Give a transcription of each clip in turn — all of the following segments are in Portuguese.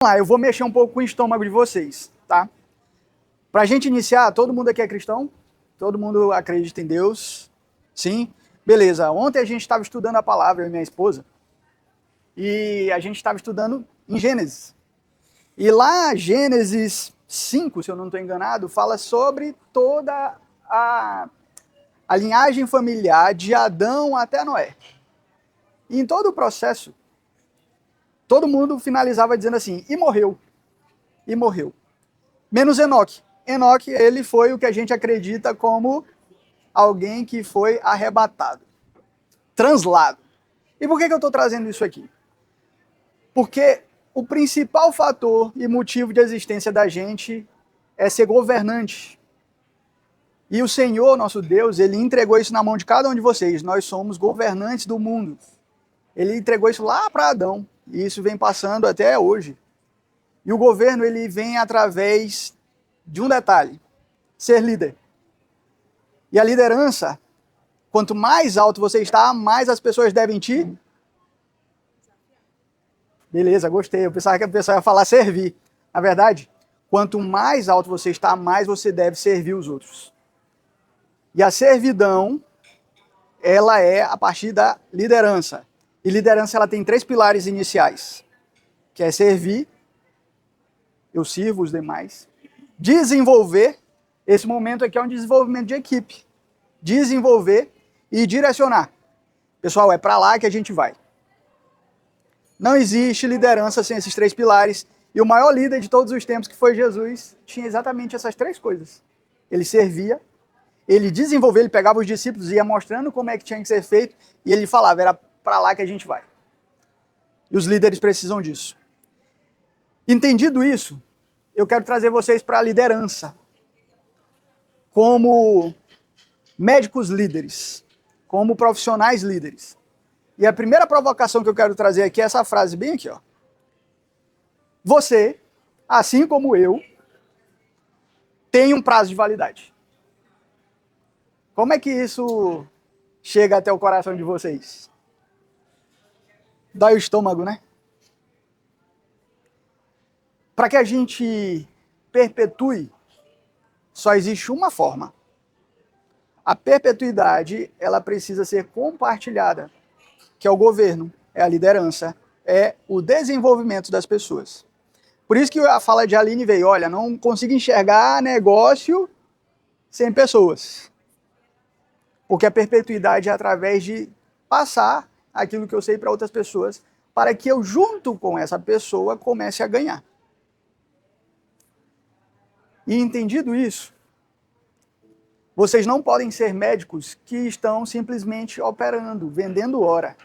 Vamos lá, eu vou mexer um pouco com o estômago de vocês, tá? Pra gente iniciar, todo mundo aqui é cristão? Todo mundo acredita em Deus? Sim? Beleza, ontem a gente estava estudando a palavra, eu e minha esposa, e a gente estava estudando em Gênesis. E lá, Gênesis 5, se eu não estou enganado, fala sobre toda a linhagem familiar de Adão até Noé. E em todo o processo, todo mundo finalizava dizendo assim, e morreu. E morreu. Menos Enoque. Enoque, ele foi o que a gente acredita como alguém que foi arrebatado, translado. E por que eu estou trazendo isso aqui? Porque o principal fator e motivo de existência da gente é ser governante. E o Senhor, nosso Deus, ele entregou isso na mão de cada um de vocês. Nós somos governantes do mundo. Ele entregou isso lá para Adão. E isso vem passando até hoje. E o governo, ele vem através de um detalhe: ser líder. E a liderança, quanto mais alto você está, mais as pessoas devem te... Beleza, gostei. Eu pensava que a pessoa ia falar servir. Na verdade, quanto mais alto você está, mais você deve servir os outros. E a servidão, ela é a partir da liderança. E liderança, ela tem 3 pilares iniciais, que é servir, eu sirvo os demais, desenvolver, esse momento aqui é um desenvolvimento de equipe, desenvolver e direcionar. Pessoal, é para lá que a gente vai. Não existe liderança sem esses 3 pilares, e o maior líder de todos os tempos, que foi Jesus, tinha exatamente essas 3 coisas. Ele servia, ele desenvolvia, ele pegava os discípulos e ia mostrando como é que tinha que ser feito, e ele falava, era para lá que a gente vai. E os líderes precisam disso. Entendido isso, eu quero trazer vocês para a liderança, como médicos líderes, como profissionais líderes. E a primeira provocação que eu quero trazer aqui é essa frase bem aqui, ó. Você, assim como eu, tem um prazo de validade. Como é que isso chega até o coração de vocês? Dói o estômago, né? Para que a gente perpetue, só existe uma forma. A perpetuidade, ela precisa ser compartilhada, que é o governo, é a liderança, é o desenvolvimento das pessoas. Por isso que a fala de Aline veio, olha, não consigo enxergar negócio sem pessoas. Porque a perpetuidade é através de passar aquilo que eu sei para outras pessoas, para que eu, junto com essa pessoa, comece a ganhar. E entendido isso, vocês não podem ser médicos que estão simplesmente operando, vendendo hora.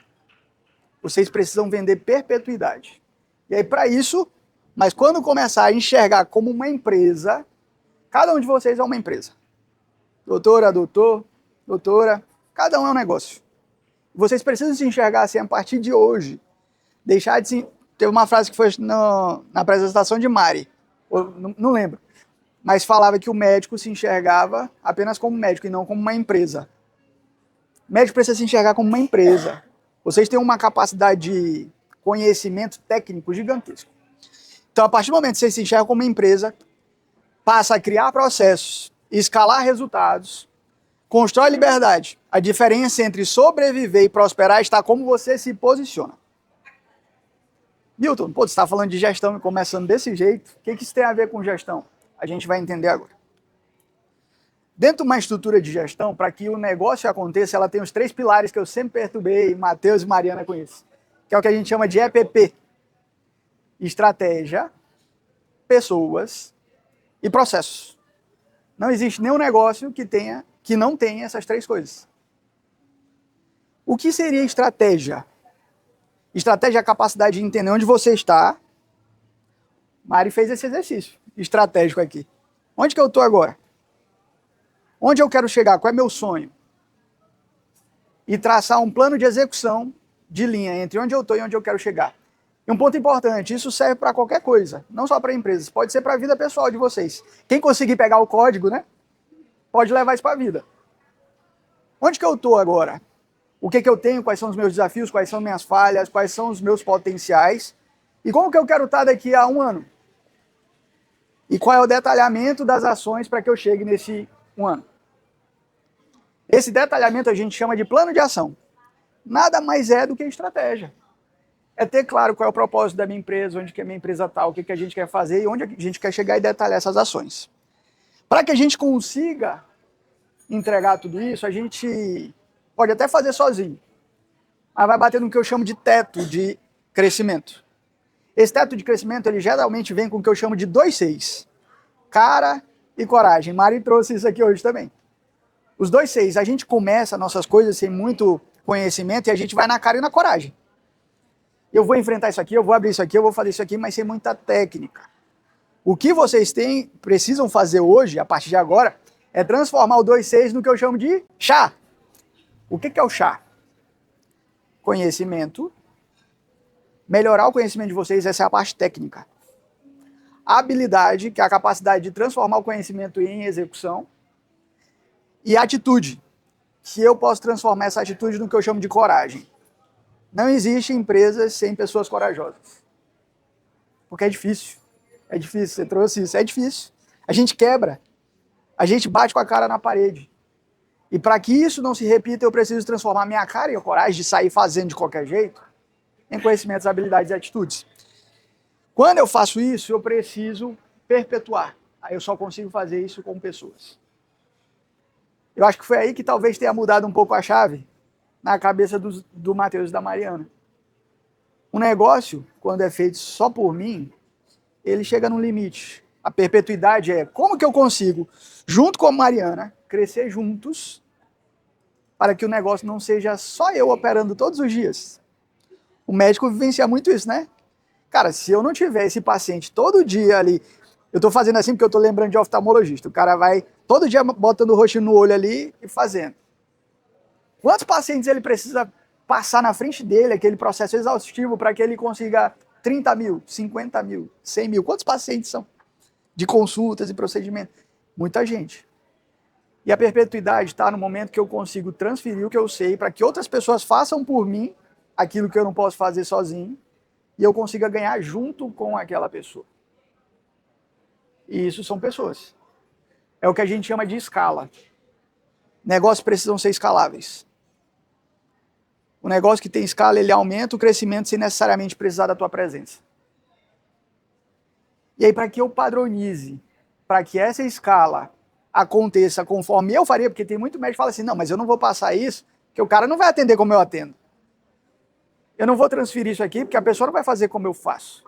Vocês precisam vender perpetuidade. E aí, para isso, mas quando começar a enxergar como uma empresa, cada um de vocês é uma empresa. Doutora, doutor, doutora, cada um é um negócio. Vocês precisam se enxergar assim a partir de hoje. Deixar de se... Teve uma frase que foi na apresentação de Mari, não lembro, mas falava que o médico se enxergava apenas como médico e não como uma empresa. O médico precisa se enxergar como uma empresa. Vocês têm uma capacidade de conhecimento técnico gigantesco. Então, a partir do momento que você se enxerga como uma empresa, passa a criar processos, escalar resultados, constrói liberdade. A diferença entre sobreviver e prosperar está como você se posiciona. Milton, pô, você está falando de gestão e começando desse jeito. O que isso tem a ver com gestão? A gente vai entender agora. Dentro de uma estrutura de gestão, para que o negócio aconteça, ela tem os 3 pilares que eu sempre perturbei Matheus e Mariana com isso, que é o que a gente chama de EPP. Estratégia, pessoas e processos. Não existe nenhum negócio que não tenha essas 3 coisas. O que seria estratégia? Estratégia é a capacidade de entender onde você está. Mari fez esse exercício estratégico aqui. Onde que eu estou agora? Onde eu quero chegar? Qual é meu sonho? E traçar um plano de execução de linha entre onde eu estou e onde eu quero chegar. E um ponto importante, isso serve para qualquer coisa, não só para empresas, pode ser para a vida pessoal de vocês. Quem conseguir pegar o código, né, pode levar isso para a vida. Onde que eu estou agora? O que eu tenho? Quais são os meus desafios? Quais são minhas falhas? Quais são os meus potenciais? E como que eu quero estar daqui a 1 ano? E qual é o detalhamento das ações para que eu chegue nesse 1 ano? Esse detalhamento a gente chama de plano de ação. Nada mais é do que estratégia. É ter claro qual é o propósito da minha empresa, onde que a minha empresa está, o que a gente quer fazer e onde a gente quer chegar e detalhar essas ações. Para que a gente consiga entregar tudo isso, a gente pode até fazer sozinho, mas vai bater no que eu chamo de teto de crescimento. Esse teto de crescimento, ele geralmente vem com o que eu chamo de 2 Cs. Cara e coragem. Mari trouxe isso aqui hoje também. Os 2 Cs, a gente começa nossas coisas sem muito conhecimento e a gente vai na cara e na coragem. Eu vou enfrentar isso aqui, eu vou abrir isso aqui, eu vou fazer isso aqui, mas sem muita técnica. O que vocês precisam fazer hoje, a partir de agora, é transformar o 2 Cs no que eu chamo de chá. O que é o chá? Conhecimento. Melhorar o conhecimento de vocês, essa é a parte técnica. A habilidade, que é a capacidade de transformar o conhecimento em execução. E atitude, que eu posso transformar essa atitude no que eu chamo de coragem. Não existe empresas sem pessoas corajosas. Porque é difícil. É difícil, você trouxe isso, é difícil. A gente quebra. A gente bate com a cara na parede. E para que isso não se repita, eu preciso transformar minha cara e a coragem de sair fazendo de qualquer jeito em conhecimentos, habilidades e atitudes. Quando eu faço isso, eu preciso perpetuar. Aí eu só consigo fazer isso com pessoas. Eu acho que foi aí que talvez tenha mudado um pouco a chave na cabeça do Matheus e da Mariana. Um negócio, quando é feito só por mim, ele chega num limite. A perpetuidade é como que eu consigo, junto com a Mariana, crescer juntos para que o negócio não seja só eu operando todos os dias. O médico vivencia muito isso, né? Cara, se eu não tiver esse paciente todo dia ali, eu tô fazendo assim porque eu tô lembrando de oftalmologista, o cara vai todo dia botando o roxinho no olho ali e fazendo. Quantos pacientes ele precisa passar na frente dele, aquele processo exaustivo, para que ele consiga 30 mil, 50 mil, 100 mil? Quantos pacientes são de consultas e procedimentos? Muita gente. E a perpetuidade está no momento que eu consigo transferir o que eu sei para que outras pessoas façam por mim aquilo que eu não posso fazer sozinho e eu consiga ganhar junto com aquela pessoa. E isso são pessoas. É o que a gente chama de escala. Negócios precisam ser escaláveis. O negócio que tem escala, ele aumenta o crescimento sem necessariamente precisar da tua presença. E aí, para que eu padronize, para que essa escala aconteça conforme eu faria, porque tem muito médico que fala assim, não, mas eu não vou passar isso, porque o cara não vai atender como eu atendo. Eu não vou transferir isso aqui, porque a pessoa não vai fazer como eu faço.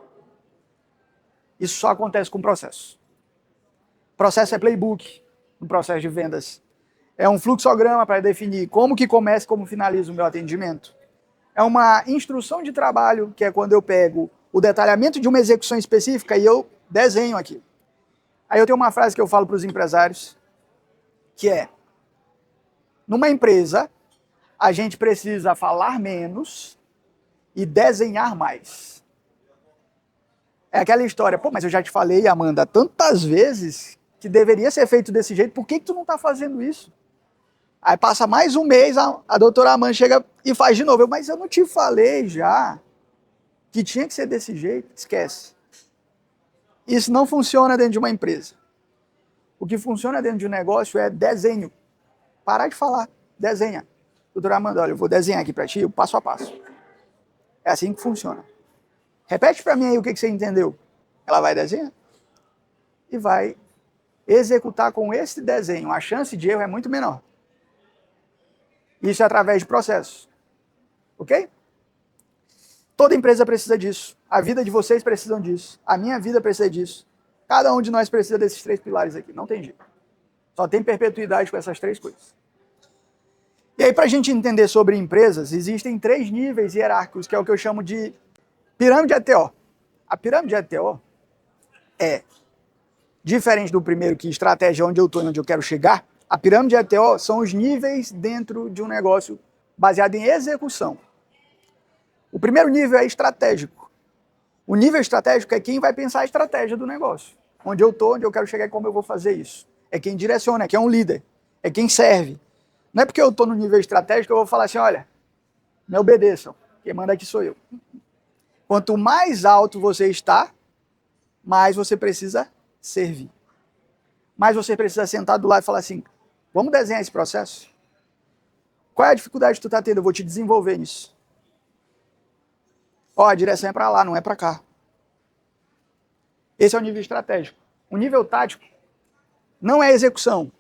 Isso só acontece com processo. Processo é playbook no processo de vendas. É um fluxograma para definir como que começa e como finaliza o meu atendimento. É uma instrução de trabalho, que é quando eu pego o detalhamento de uma execução específica e eu desenho aqui. Aí eu tenho uma frase que eu falo para os empresários, que é, numa empresa, a gente precisa falar menos e desenhar mais. É aquela história, pô, mas eu já te falei, Amanda, tantas vezes que deveria ser feito desse jeito, por que tu não está fazendo isso? Aí passa mais um mês, a doutora Amanda chega e faz de novo. Mas eu não te falei já que tinha que ser desse jeito? Esquece. Isso não funciona dentro de uma empresa. O que funciona dentro de um negócio é desenho. Parar de falar, desenha. Doutora Amanda, olha, eu vou desenhar aqui para ti, o passo a passo. É assim que funciona. Repete para mim aí o que você entendeu. Ela vai desenhar e vai executar com esse desenho. A chance de erro é muito menor. Isso é através de processos. Ok? Toda empresa precisa disso. A vida de vocês precisa disso. A minha vida precisa disso. Cada um de nós precisa desses 3 pilares aqui. Não tem jeito. Só tem perpetuidade com essas 3 coisas. E aí, para a gente entender sobre empresas, existem 3 níveis hierárquicos, que é o que eu chamo de pirâmide ETO. A pirâmide ETO é diferente do primeiro, que estratégia onde eu estou e onde eu quero chegar. A pirâmide ETO são os níveis dentro de um negócio baseado em execução. O primeiro nível é estratégico. O nível estratégico é quem vai pensar a estratégia do negócio. Onde eu estou, onde eu quero chegar e como eu vou fazer isso. É quem direciona, é quem é um líder, é quem serve. Não é porque eu estou no nível estratégico que eu vou falar assim, olha, me obedeçam, quem manda aqui sou eu. Quanto mais alto você está, mais você precisa servir. Mais você precisa sentar do lado e falar assim, vamos desenhar esse processo? Qual é a dificuldade que tu está tendo? Eu vou te desenvolver nisso. Ó, a direção é para lá, não é para cá. Esse é o nível estratégico. O nível tático não é execução.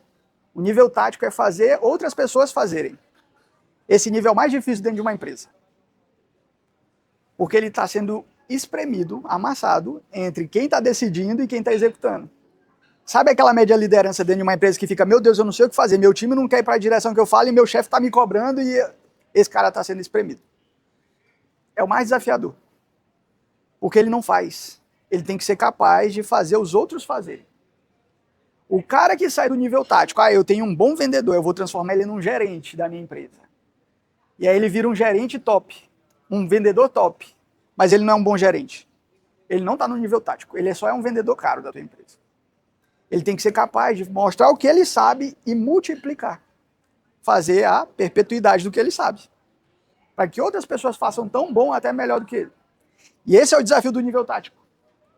O nível tático é fazer outras pessoas fazerem. Esse nível é o mais difícil dentro de uma empresa. Porque ele está sendo espremido, amassado, entre quem está decidindo e quem está executando. Sabe aquela média liderança dentro de uma empresa que fica, meu Deus, eu não sei o que fazer, meu time não quer ir para a direção que eu falo e meu chefe está me cobrando e esse cara está sendo espremido. É o mais desafiador. Porque ele não faz. Ele tem que ser capaz de fazer os outros fazerem. O cara que sai do nível tático, eu tenho um bom vendedor, eu vou transformar ele num gerente da minha empresa. E aí ele vira um gerente top, um vendedor top, mas ele não é um bom gerente. Ele não está no nível tático, ele só é um vendedor caro da tua empresa. Ele tem que ser capaz de mostrar o que ele sabe e multiplicar. Fazer a perpetuidade do que ele sabe. Para que outras pessoas façam tão bom, até melhor do que ele. E esse é o desafio do nível tático.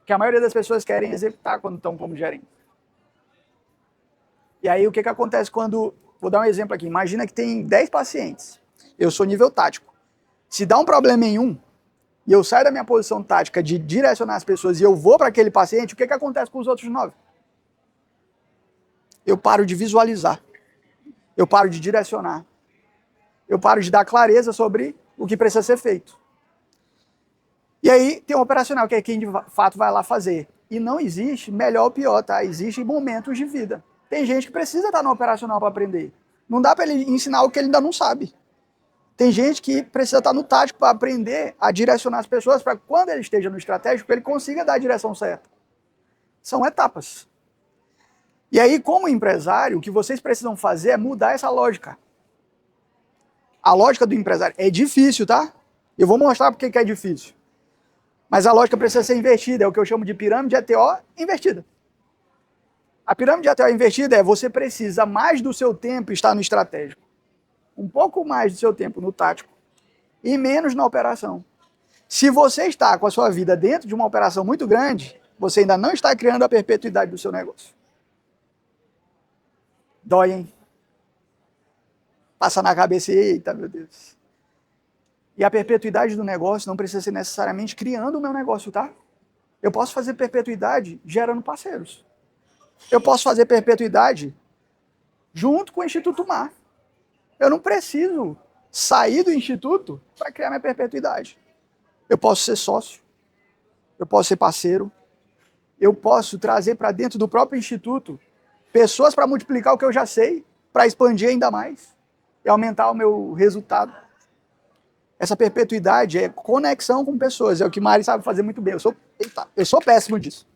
Que a maioria das pessoas querem executar quando estão como gerente. E aí o que acontece quando... Vou dar um exemplo aqui. Imagina que tem 10 pacientes. Eu sou nível tático. Se dá um problema em um, e eu saio da minha posição tática de direcionar as pessoas e eu vou para aquele paciente, o que acontece com os outros 9? Eu paro de visualizar. Eu paro de direcionar. Eu paro de dar clareza sobre o que precisa ser feito. E aí tem um operacional, que é quem de fato vai lá fazer. E não existe melhor ou pior, tá? Existem momentos de vida. Tem gente que precisa estar no operacional para aprender. Não dá para ele ensinar o que ele ainda não sabe. Tem gente que precisa estar no tático para aprender a direcionar as pessoas para quando ele esteja no estratégico, ele consiga dar a direção certa. São etapas. E aí, como empresário, o que vocês precisam fazer é mudar essa lógica. A lógica do empresário é difícil, tá? Eu vou mostrar porque que é difícil. Mas a lógica precisa ser invertida, é o que eu chamo de pirâmide ETO invertida. A pirâmide ETO invertida é você precisa mais do seu tempo estar no estratégico. Um pouco mais do seu tempo no tático e menos na operação. Se você está com a sua vida dentro de uma operação muito grande, você ainda não está criando a perpetuidade do seu negócio. Dói, hein? Passa na cabeça e eita, meu Deus. E a perpetuidade do negócio não precisa ser necessariamente criando o meu negócio, tá? Eu posso fazer perpetuidade gerando parceiros. Eu posso fazer perpetuidade junto com o Instituto Mar. Eu não preciso sair do Instituto para criar minha perpetuidade. Eu posso ser sócio. Eu posso ser parceiro. Eu posso trazer para dentro do próprio Instituto pessoas para multiplicar o que eu já sei, para expandir ainda mais e aumentar o meu resultado. Essa perpetuidade é conexão com pessoas, é o que Mari sabe fazer muito bem. Eu sou péssimo disso.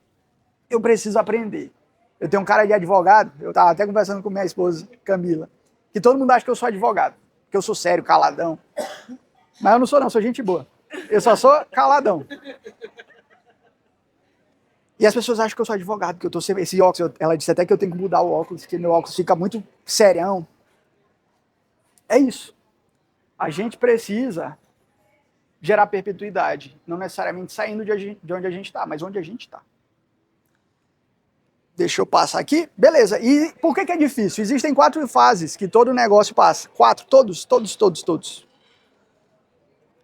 Eu preciso aprender. Eu tenho um cara de advogado, eu estava até conversando com minha esposa, Camila, que todo mundo acha que eu sou advogado, que eu sou sério, caladão. Mas eu não sou não, sou gente boa. Eu só sou caladão. E as pessoas acham que eu sou advogado, que eu tô sem esse óculos. Ela disse até que eu tenho que mudar o óculos, porque meu óculos fica muito serião. É isso. A gente precisa gerar perpetuidade, não necessariamente saindo de onde a gente está, mas onde a gente está. Deixa eu passar aqui. Beleza. E por que é difícil? Existem 4 fases que todo negócio passa. 4, todos.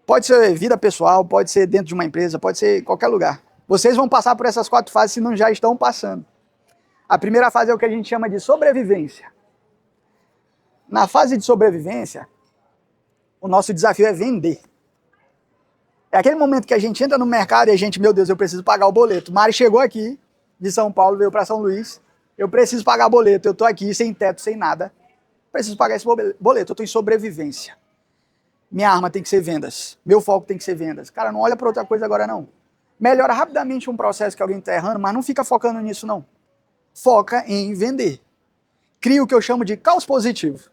Pode ser vida pessoal, pode ser dentro de uma empresa, pode ser em qualquer lugar. Vocês vão passar por essas 4 fases se não já estão passando. A primeira fase é o que a gente chama de sobrevivência. Na fase de sobrevivência, o nosso desafio é vender. É aquele momento que a gente entra no mercado e a gente, meu Deus, eu preciso pagar o boleto. Mari chegou aqui de São Paulo, veio para São Luís, eu preciso pagar boleto, eu estou aqui sem teto, sem nada, preciso pagar esse boleto, eu estou em sobrevivência. Minha arma tem que ser vendas, meu foco tem que ser vendas. Cara, não olha para outra coisa agora não. Melhora rapidamente um processo que alguém está errando, mas não fica focando nisso não. Foca em vender. Cria o que eu chamo de caos positivo.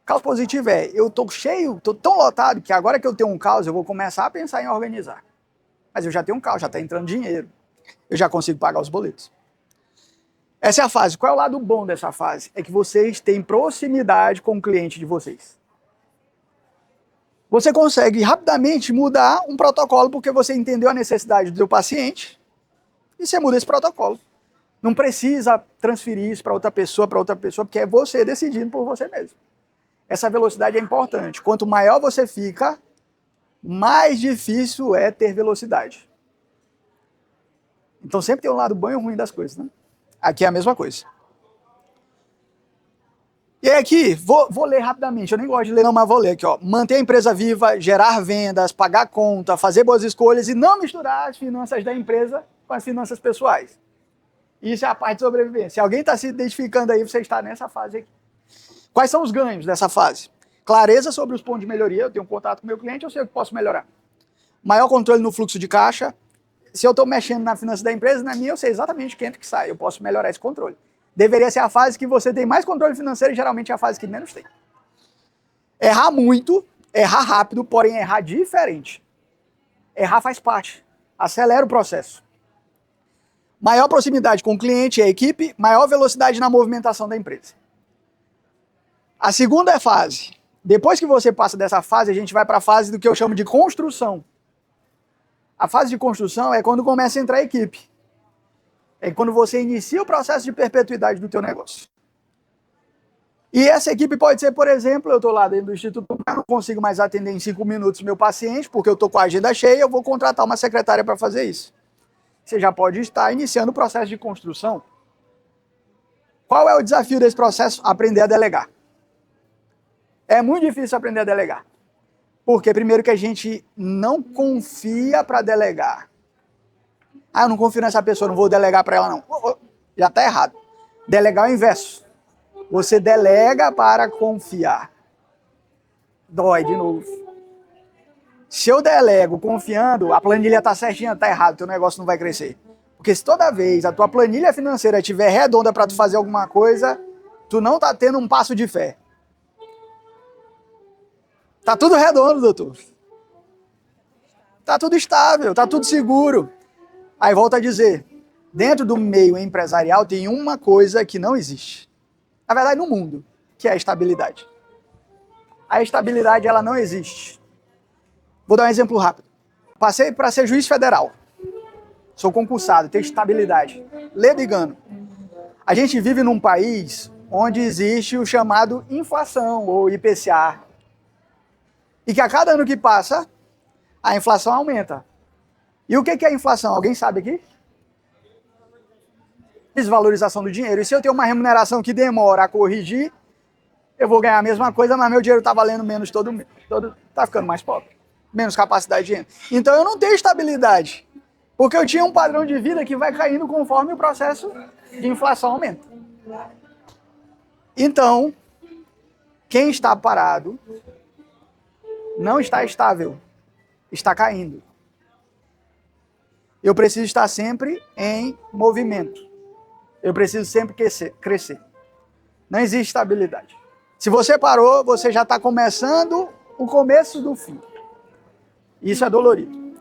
Caos positivo é, eu estou cheio, estou tão lotado que agora que eu tenho um caos, eu vou começar a pensar em organizar. Mas eu já tenho um caos, já está entrando dinheiro. Eu já consigo pagar os boletos. Essa é a fase. Qual é o lado bom dessa fase? É que vocês têm proximidade com o cliente de vocês. você consegue rapidamente mudar um protocolo porque você entendeu a necessidade do seu paciente e você muda esse protocolo. Não precisa transferir isso para outra pessoa, porque é você decidindo por você mesmo. Essa velocidade é importante. Quanto maior você fica, mais difícil é ter velocidade. Então sempre tem um lado bom e ruim das coisas, né? Aqui é a mesma coisa. E aí aqui, vou ler rapidamente, eu nem gosto de ler não, mas vou ler aqui, ó. Manter a empresa viva, gerar vendas, pagar conta, fazer boas escolhas e não misturar as finanças da empresa com as finanças pessoais. Isso é a parte de sobrevivência. Se alguém está se identificando aí, você está nessa fase aqui. Quais são os ganhos dessa fase? Clareza sobre os pontos de melhoria, eu tenho um contato com o meu cliente, eu sei o que posso melhorar. Maior controle no fluxo de caixa. Se eu estou mexendo na finança da empresa, na minha eu sei exatamente o que entra e que sai, eu posso melhorar esse controle. Deveria ser a fase que você tem mais controle financeiro e geralmente é a fase que menos tem. Errar muito, errar rápido, porém errar diferente. Errar faz parte, acelera o processo. Maior proximidade com o cliente e a equipe, maior velocidade na movimentação da empresa. A segunda fase. Depois que você passa dessa fase, a gente vai para a fase do que eu chamo de construção. A fase de construção é quando começa a entrar a equipe. É quando você inicia o processo de perpetuidade do teu negócio. E essa equipe pode ser, por exemplo, eu estou lá dentro do Instituto, eu não consigo mais atender em 5 minutos meu paciente, porque eu estou com a agenda cheia, eu vou contratar uma secretária para fazer isso. Você já pode estar iniciando o processo de construção. Qual é o desafio desse processo? Aprender a delegar. É muito difícil aprender a delegar. Porque primeiro que a gente não confia para delegar. Ah, eu não confio nessa pessoa, não vou delegar para ela não. Já está errado. Delegar é o inverso. Você delega para confiar. Dói de novo. Se eu delego confiando, a planilha está certinha, está errado, teu negócio não vai crescer. Porque se toda vez a tua planilha financeira estiver redonda para tu fazer alguma coisa, tu não está tendo um passo de fé. Tá tudo redondo, doutor. Tá tudo estável, tá tudo seguro. Aí volta a dizer, dentro do meio empresarial tem uma coisa que não existe. Na verdade, no mundo, que é a estabilidade. A estabilidade, ela não existe. Vou dar um exemplo rápido. Passei para ser juiz federal. Sou concursado, tenho estabilidade. Ledo e engano. A gente vive num país onde existe o chamado inflação, ou IPCA. E que a cada ano que passa, a inflação aumenta. E o que é a inflação? Alguém sabe aqui? Desvalorização do dinheiro. E se eu tenho uma remuneração que demora a corrigir, eu vou ganhar a mesma coisa, mas meu dinheiro está valendo menos todo mês. Está ficando mais pobre. Menos capacidade de renda. Então eu não tenho estabilidade. Porque eu tinha um padrão de vida que vai caindo conforme o processo de inflação aumenta. Então, quem está parado não está estável, está caindo. Eu preciso estar sempre em movimento. Eu preciso sempre crescer. Não existe estabilidade. Se você parou, você já está começando o começo do fim. Isso é dolorido.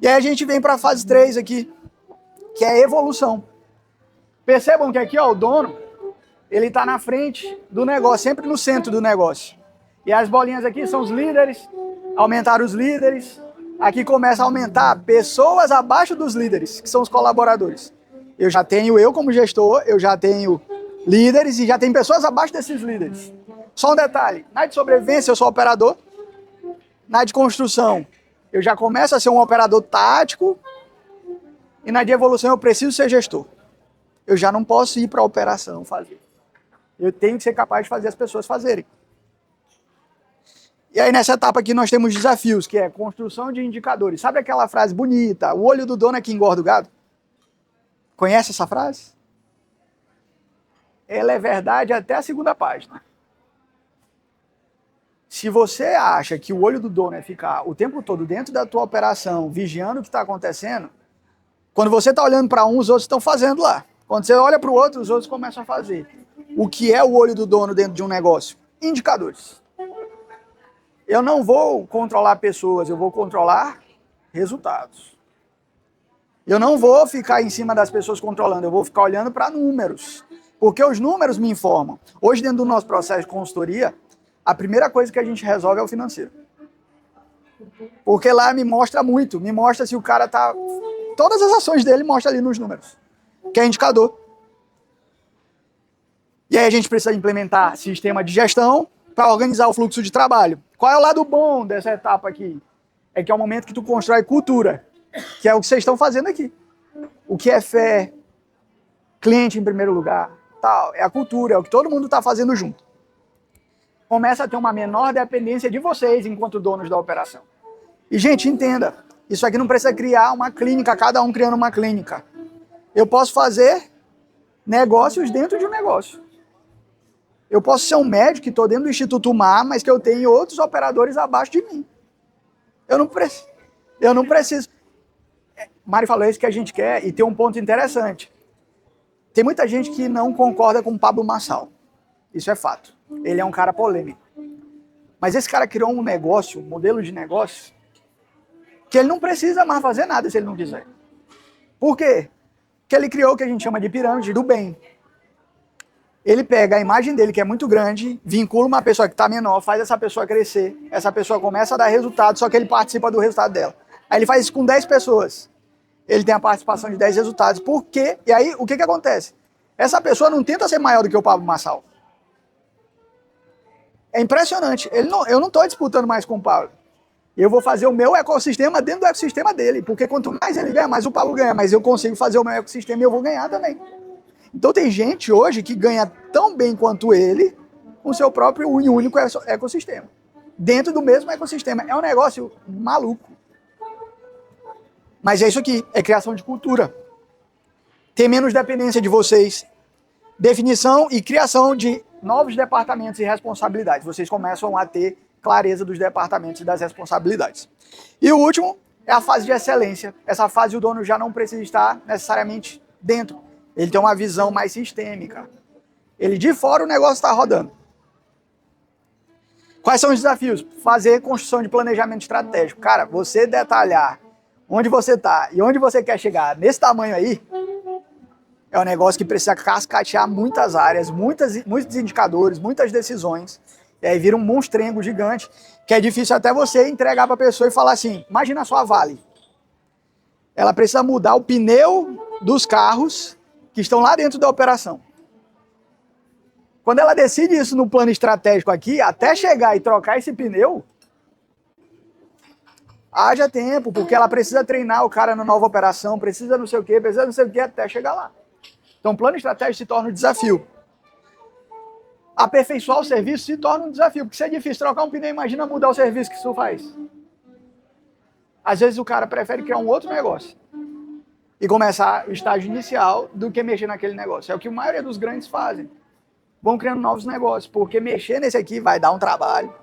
E aí a gente vem para a fase 3 aqui, que é a evolução. Percebam que aqui, ó, o dono, ele está na frente do negócio, sempre no centro do negócio. E as bolinhas aqui são os líderes, aumentar os líderes. Aqui começa a aumentar pessoas abaixo dos líderes, que são os colaboradores. Eu já tenho eu como gestor, eu já tenho líderes e já tem pessoas abaixo desses líderes. Só um detalhe, na de sobrevivência eu sou operador, na de construção eu já começo a ser um operador tático e na de evolução eu preciso ser gestor. Eu já não posso ir para a operação fazer. Eu tenho que ser capaz de fazer as pessoas fazerem. E aí nessa etapa aqui nós temos desafios, que é construção de indicadores. Sabe aquela frase bonita, o olho do dono é que engorda o gado? Conhece essa frase? Ela é verdade até a segunda página. Se você acha que o olho do dono é ficar o tempo todo dentro da tua operação, vigiando o que está acontecendo, quando você está olhando para um, os outros estão fazendo lá. Quando você olha para o outro, os outros começam a fazer. O que é o olho do dono dentro de um negócio? Indicadores. Eu não vou controlar pessoas, eu vou controlar resultados. Eu não vou ficar em cima das pessoas controlando, eu vou ficar olhando para números. Porque os números me informam. Hoje, dentro do nosso processo de consultoria, a primeira coisa que a gente resolve é o financeiro. Porque lá me mostra muito, me mostra se o cara tá... Todas as ações dele mostra ali nos números, que é indicador. E aí a gente precisa implementar sistema de gestão para organizar o fluxo de trabalho. Qual é o lado bom dessa etapa aqui? É que é o momento que tu constrói cultura, que é o que vocês estão fazendo aqui. O que é fé, cliente em primeiro lugar, tal, é a cultura, é o que todo mundo está fazendo junto. Começa a ter uma menor dependência de vocês enquanto donos da operação. E, gente, entenda, isso aqui não precisa criar uma clínica, cada um criando uma clínica. Eu posso fazer negócios dentro de um negócio. Eu posso ser um médico que estou dentro do Instituto Mar, mas que eu tenho outros operadores abaixo de mim. Eu não preciso. Mário falou isso que a gente quer, e tem um ponto interessante. Tem muita gente que não concorda com o Pablo Marçal. Isso é fato. Ele é um cara polêmico. Mas esse cara criou um negócio, um modelo de negócio, que ele não precisa mais fazer nada se ele não quiser. Por quê? Porque ele criou o que a gente chama de pirâmide do bem. Ele pega a imagem dele, que é muito grande, vincula uma pessoa que está menor, faz essa pessoa crescer, essa pessoa começa a dar resultado, só que ele participa do resultado dela. Aí ele faz isso com 10 pessoas. Ele tem a participação de 10 resultados. Por quê? E aí, o que acontece? Essa pessoa não tenta ser maior do que o Pablo Marçal. É impressionante. Eu não estou disputando mais com o Pablo. Eu vou fazer o meu ecossistema dentro do ecossistema dele, porque quanto mais ele ganha, mais o Pablo ganha, mas eu consigo fazer o meu ecossistema e eu vou ganhar também. Então tem gente hoje que ganha tão bem quanto ele com o seu próprio e único ecossistema. Dentro do mesmo ecossistema. É um negócio maluco. Mas é isso aqui, é criação de cultura. Ter menos dependência de vocês. Definição e criação de novos departamentos e responsabilidades. Vocês começam a ter clareza dos departamentos e das responsabilidades. E o último é a fase de excelência. Essa fase o dono já não precisa estar necessariamente dentro. Ele tem uma visão mais sistêmica. Ele de fora o negócio está rodando. Quais são os desafios? Fazer construção de planejamento estratégico. Cara, você detalhar onde você está e onde você quer chegar nesse tamanho aí, é um negócio que precisa cascatear muitas áreas, muitos indicadores, muitas decisões. E aí vira um monstrengo gigante, que é difícil até você entregar para a pessoa e falar assim, imagina a sua Vale. Ela precisa mudar o pneu dos carros que estão lá dentro da operação. Quando ela decide isso no plano estratégico aqui, até chegar e trocar esse pneu, haja tempo, porque ela precisa treinar o cara na nova operação, precisa não sei o que, até chegar lá. Então o plano estratégico se torna um desafio. Aperfeiçoar o serviço se torna um desafio, porque se é difícil trocar um pneu, imagina mudar o serviço que isso faz. Às vezes o cara prefere criar um outro negócio e começar o estágio inicial do que mexer naquele negócio. É o que a maioria dos grandes fazem. Vão criando novos negócios, porque mexer nesse aqui vai dar um trabalho.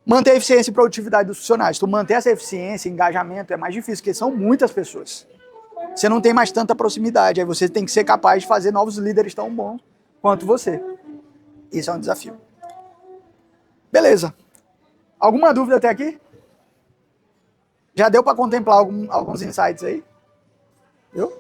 Manter a eficiência e produtividade dos funcionários. Tu manter essa eficiência, engajamento é mais difícil, porque são muitas pessoas. Você não tem mais tanta proximidade, aí você tem que ser capaz de fazer novos líderes tão bons quanto você. Isso é um desafio. Beleza. Alguma dúvida até aqui? Já deu para contemplar alguns insights aí? Viu?